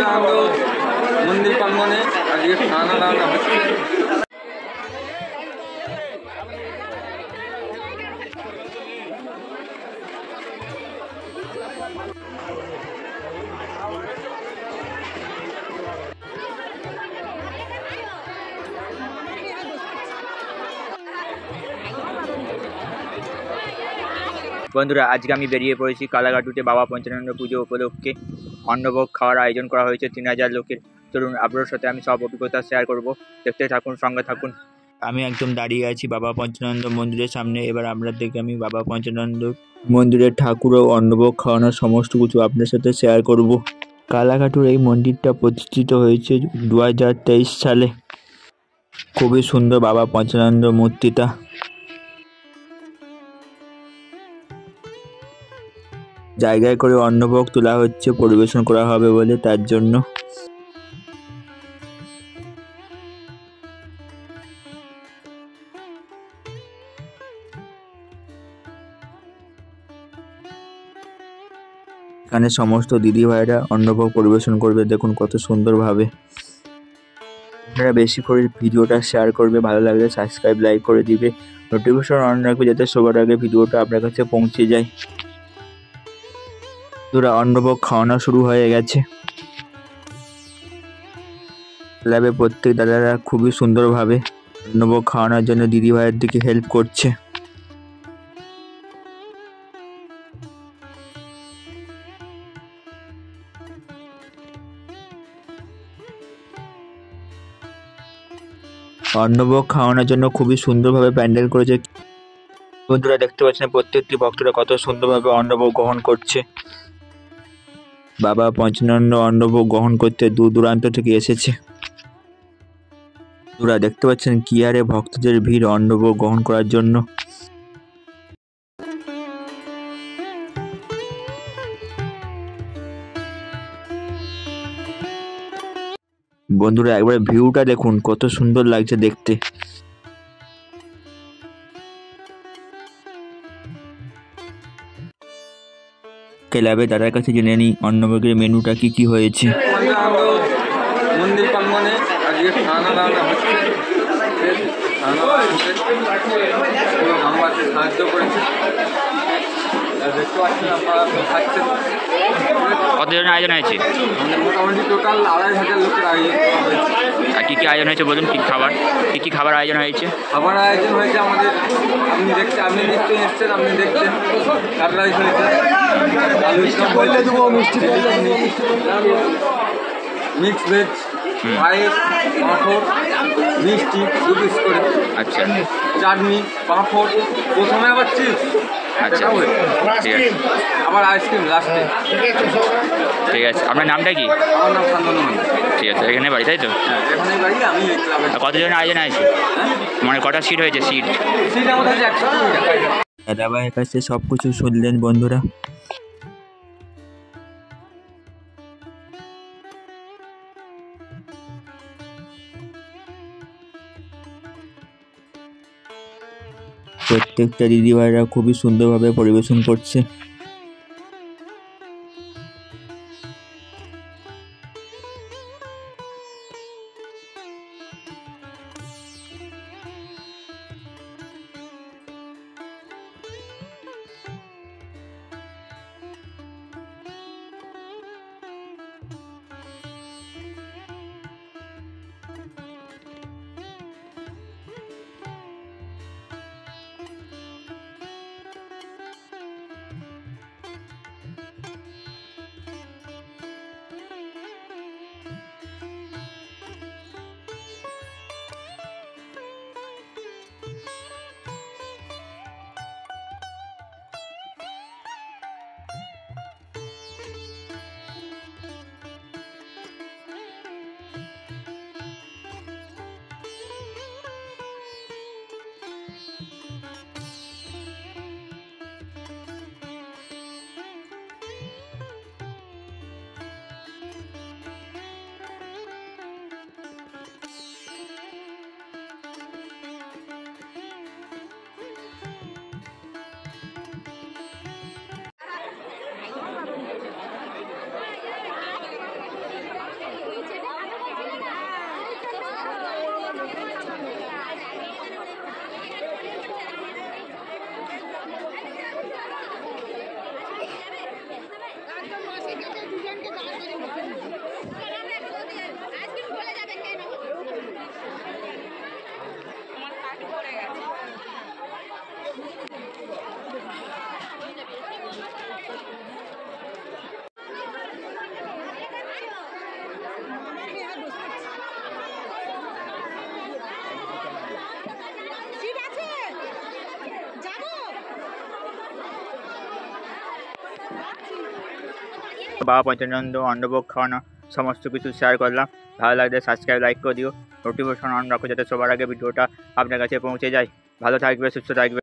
পঞ্চানন্দ মন্দির প্রাঙ্গণে আজকে খানা দাওয়া হচ্ছে। বন্ধুরা, আজকে আমি বেরিয়ে পড়েছি কালাঘাটুতে বাবা পঞ্চানন্দ পুজো উপলক্ষে অন্নভোগ খাওয়ার আয়োজন করা হয়েছে 3000 লোকের। চলুন আপনার সাথে আমি সব অভিজ্ঞতা শেয়ার করব, দেখতে থাকুন, সঙ্গে থাকুন। আমি একদম দাঁড়িয়ে আছি বাবা পঞ্চানন্দ মন্দিরের সামনে। এবার আপনাদেরকে আমি বাবা পঞ্চানন্দ মন্দিরের ঠাকুর ও অন্নভোগ খাওয়ানোর সমস্ত কিছু আপনার সাথে শেয়ার করব। কালাঘাটুর এই মন্দিরটা প্রতিষ্ঠিত হয়েছে 2023 সালে। খুবই সুন্দর বাবা পঞ্চানন্দ মূর্তিটা। জায়গায় করে অন্নভোগ তোলা হচ্ছে, পরিবেশন করা হবে বলে, তার জন্য। এখানে সমস্ত দিদি ভাইরা অন্নভোগ পরিবেশন করবে, দেখুন কত সুন্দরভাবে। আপনারা বেশি করে ভিডিওটা শেয়ার করবে, ভালো লাগলে সাবস্ক্রাইব লাইক করে দিবে, নোটিফিকেশন অন রাখবে যাতে সবার আগে ভিডিওটা আপনার কাছে পৌঁছে যায়। দুরা অন্নভোগ খাওয়ানো শুরু হয়ে গেছে। ক্লাবে প্রত্যেক দাদারা খুবই সুন্দরভাবে অন্নভোগ খাওয়ানোর জন্য দিদি ভাইয়ের দিকে হেল্প করছে। অন্নভোগ খাওয়ানোর জন্য খুবই সুন্দরভাবে প্যান্ডেল করেছে। বন্ধুরা দেখতে পাচ্ছেন প্রত্যেকটি ভক্তরা কত সুন্দরভাবে অন্নভোগ গ্রহণ করছে। বাবা পঞ্চানন্দ অন্নভোগ গ্রহণ করতে দূর দূরান্ত থেকে এসেছে। বন্ধুরা দেখতে পাচ্ছেন কি হারে ভক্তদের ভিড় অন্নভোগ গ্রহণ করার জন্য। বন্ধুরা একবার ভিউটা দেখুন, কত সুন্দর লাগছে দেখতে। ক্লাবে দাদার কাছে জেনে নিই অন্নভোগের মেনুটা কি কি হয়েছে। মন্দির প্রাঙ্গণে আজকে খানা দাওয়া হচ্ছে। গ্রামবাসী সাহায্য করেছে, দেখতে পাচ্ছেন আপনারা খাচ্ছেন। কতজন আয়োজন হয়েছে? মোটামুটি টোটাল 2500 লোকের আয়োজন করা হয়েছে। আর কি কি আয়োজন হয়েছে বলুন, কি কি খাবার আয়োজন হয়েছে? খাবার আয়োজন হয়েছে আমাদের, আপনি নিশ্চয়ই এসছেন, আপনি দেখছেন। কার রাইস হয়েছে, আলু চপ হয়েছে, মিক্স ভেজ, পায়েস, পাঁপড়, মিষ্টি 2 পিস করে, আচ্ছা, চাটনি, পাঁপড়, প্রথমে আবার চিপস, আচ্ছা, ঠিক আছে, আবার আইসক্রিম লাস্টে। ঠিক আছে। আপনার নামটা কি? আমার নাম শান্তনু। ঠিক আছে, এখানে বাড়ি তাই তো? এখানে বাড়ি, আমি এই ক্লাবে। কতজন আয়োজন হয়েছে? মানে কটা সিট হয়েছে? সিট আমাদের 120 টাকা। দাদাভাইয়ের কাছে সব কিছু শুনলেন বন্ধুরা। প্রত্যেকটা দিদিভাইরা খুবই সুন্দরভাবে পরিবেশন করছে। বাবা পঞ্চানন্দ অন্নভোগ খাওয়ানো সমস্ত কিছু শেয়ার করলাম। ভালো লাগলে সাবস্ক্রাইব লাইক করে দিও, নোটিফিকেশন অন রাখো যাতে সবার আগে ভিডিওটা আপনার কাছে পৌঁছে যায়। ভালো থাকবে, সুস্থ থাকবে।